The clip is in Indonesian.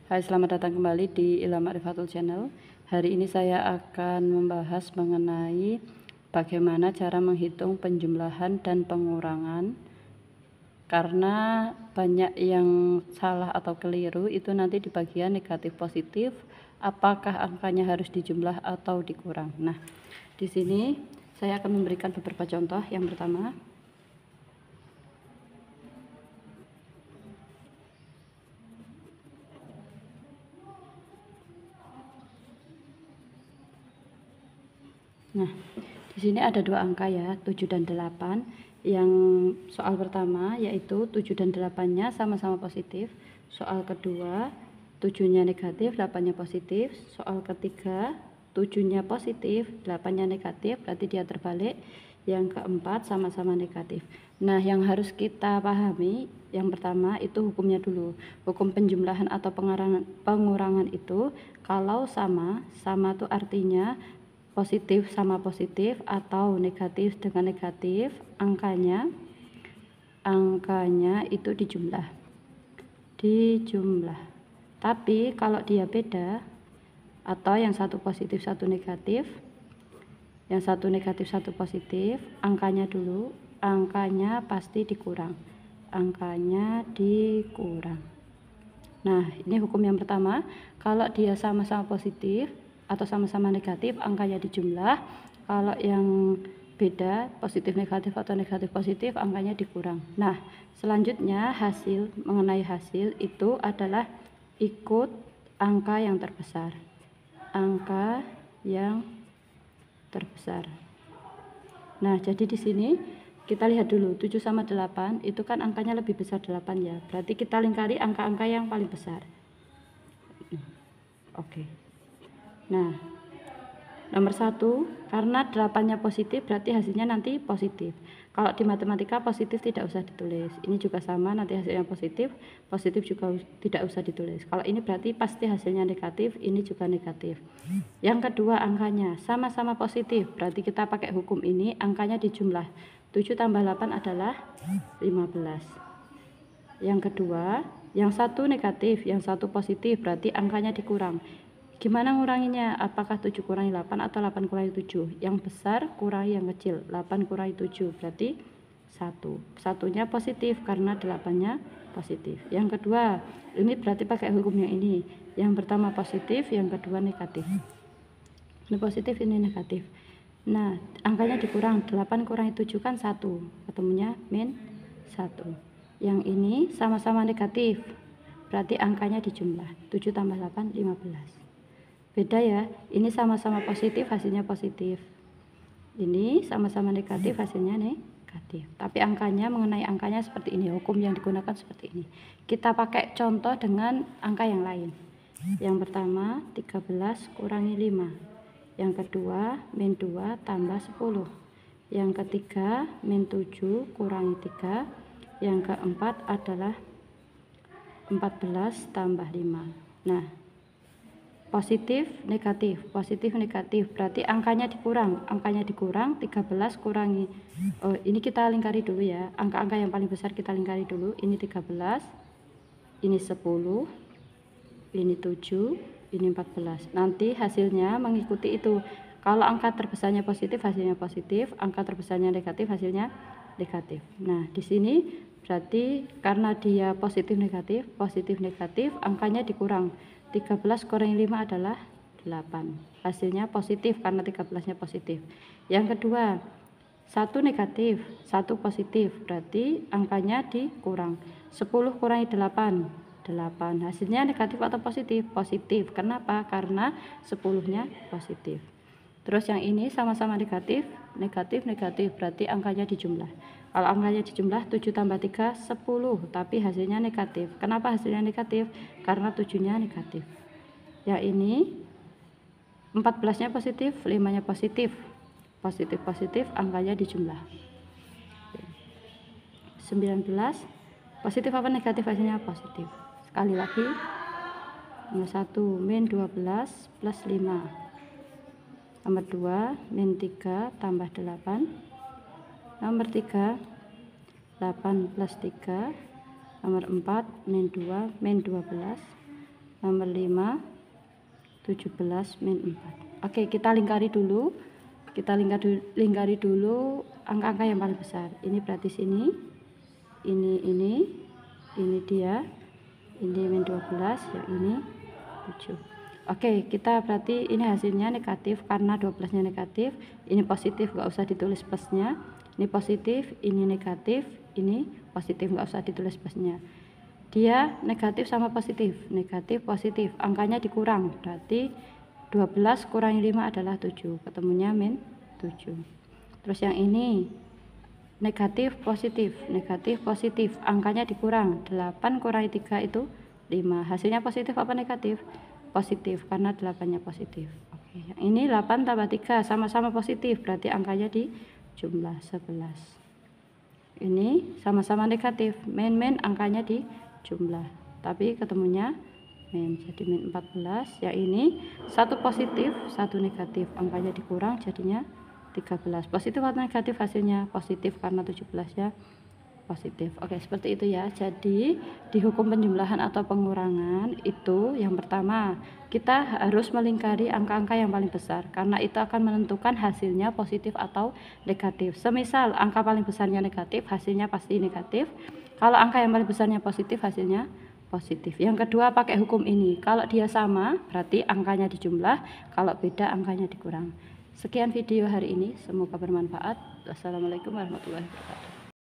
Hai, selamat datang kembali di Ilham Ma'rifatul Channel. Hari ini saya akan membahas mengenai bagaimana cara menghitung penjumlahan dan pengurangan. Karena banyak yang salah atau keliru itu nanti di bagian negatif positif, apakah angkanya harus dijumlah atau dikurang. Nah, di sini saya akan memberikan beberapa contoh. Yang pertama, nah, di sini ada dua angka ya, 7 dan 8. Yang soal pertama yaitu 7 dan 8-nya sama-sama positif. Soal kedua, 7-nya negatif, 8-nya positif. Soal ketiga, 7-nya positif, 8-nya negatif, berarti dia terbalik. Yang keempat sama-sama negatif. Nah, yang harus kita pahami, yang pertama itu hukumnya dulu. Hukum penjumlahan atau pengurangan itu kalau sama itu artinya positif sama positif atau negatif dengan negatif, angkanya itu dijumlah. Tapi kalau dia beda atau yang satu positif satu negatif, yang satu negatif satu positif, angkanya pasti dikurang. Nah, ini hukum yang pertama. Kalau dia sama-sama positif atau sama-sama negatif, angkanya dijumlah. Kalau yang beda, positif negatif atau negatif positif, angkanya dikurang. Nah, selanjutnya mengenai hasil itu adalah ikut angka yang terbesar. Nah, jadi di sini kita lihat dulu 7 sama 8 itu kan angkanya lebih besar 8 ya. Berarti kita lingkari angka-angka yang paling besar. Oke. Nah, nomor 1, karena 8-nya positif berarti hasilnya nanti positif. Kalau di matematika positif tidak usah ditulis. Ini juga sama, nanti hasilnya positif juga tidak usah ditulis. Kalau ini berarti pasti hasilnya negatif, ini juga negatif. Yang kedua, angkanya sama-sama positif, berarti kita pakai hukum ini, angkanya dijumlah. 7 tambah 8 adalah 15. Yang kedua, yang satu negatif, yang satu positif, berarti angkanya dikurang. Gimana nguranginya? Apakah 7 kurangi 8 atau 8 kurangi 7? Yang besar kurangi yang kecil. 8 kurangi 7 berarti 1. Satunya positif karena 8-nya positif. Yang kedua, ini berarti pakai hukum yang ini. Yang pertama positif, yang kedua negatif. Ini positif, ini negatif. Nah, angkanya dikurang. 8 kurangi 7 kan 1. Ketemunya min 1. Yang ini sama-sama negatif. Berarti angkanya dijumlah. 7 tambah 8, 15. Beda ya, ini sama-sama positif, hasilnya positif. Ini sama-sama negatif, hasilnya negatif. Tapi mengenai angkanya seperti ini, hukum yang digunakan seperti ini. Kita pakai contoh dengan angka yang lain. Yang pertama, 13 kurangi 5. Yang kedua, min 2 tambah 10. Yang ketiga, min 7 kurangi 3. Yang keempat adalah 14 tambah 5. Nah, positif negatif berarti angkanya dikurang. 13 kurangi ini kita lingkari dulu ya, angka-angka yang paling besar kita lingkari dulu. Ini 13, ini 10, ini 7, ini 14. Nanti hasilnya mengikuti itu. Kalau angka terbesarnya positif, hasilnya positif. Angka terbesarnya negatif, hasilnya negatif. Nah, di sini berarti karena dia positif negatif, angkanya dikurang. 13 kurangi 5 adalah 8. Hasilnya positif karena 13-nya positif. Yang kedua, 1 negatif, 1 positif, berarti angkanya dikurang. 10 kurangi 8, 8. Hasilnya negatif atau positif? Positif. Kenapa? Karena 10-nya positif. Terus yang ini sama-sama negatif, berarti angkanya dijumlah. Kalau angkanya dijumlah 7 tambah 3, 10, tapi hasilnya negatif. Kenapa hasilnya negatif? Karena 7-nya negatif. Ya, ini 14-nya positif, 5-nya positif. Positif, angkanya dijumlah. 19, positif apa negatif? Hasilnya positif. Sekali lagi, nomor 1, min 12 plus 5. Nomor 2, min 3 tambah 8. Nomor 3, 8 plus 3. Nomor 4, min 2, min 12. nomor 5, 17 min 4. Oke, kita lingkari dulu. Kita lingkari dulu angka-angka yang paling besar. Ini berarti sini, ini dia, ini min 12, yang ini 7. Oke, kita berarti ini hasilnya negatif karena 12-nya negatif. Ini positif, nggak usah ditulis plusnya. Ini positif, ini negatif, ini positif, nggak usah ditulis plusnya. Dia negatif sama positif, negatif positif, angkanya dikurang, berarti 12 kurangi 5 adalah 7, ketemunya min 7. Terus yang ini negatif positif, angkanya dikurang, 8 kurangi 3 itu 5. Hasilnya positif apa negatif? Positif, karena 8-nya positif. Oke, yang ini 8 tambah 3 sama-sama positif, berarti angkanya di jumlah 11. Ini sama-sama negatif, min angkanya di jumlah, tapi ketemunya min, jadi min 14. Yang ini satu positif, satu negatif, angkanya dikurang jadinya 13. Positif atau negatif? Hasilnya positif karena 17 ya positif. Oke, seperti itu ya. Jadi di hukum penjumlahan atau pengurangan itu yang pertama, kita harus melingkari angka-angka yang paling besar karena itu akan menentukan hasilnya positif atau negatif. Semisal angka paling besarnya negatif, hasilnya pasti negatif. Kalau angka yang paling besarnya positif, hasilnya positif. Yang kedua, pakai hukum ini. Kalau dia sama, berarti angkanya dijumlah. Kalau beda, angkanya dikurang. Sekian video hari ini. Semoga bermanfaat. Wassalamualaikum warahmatullahi wabarakatuh.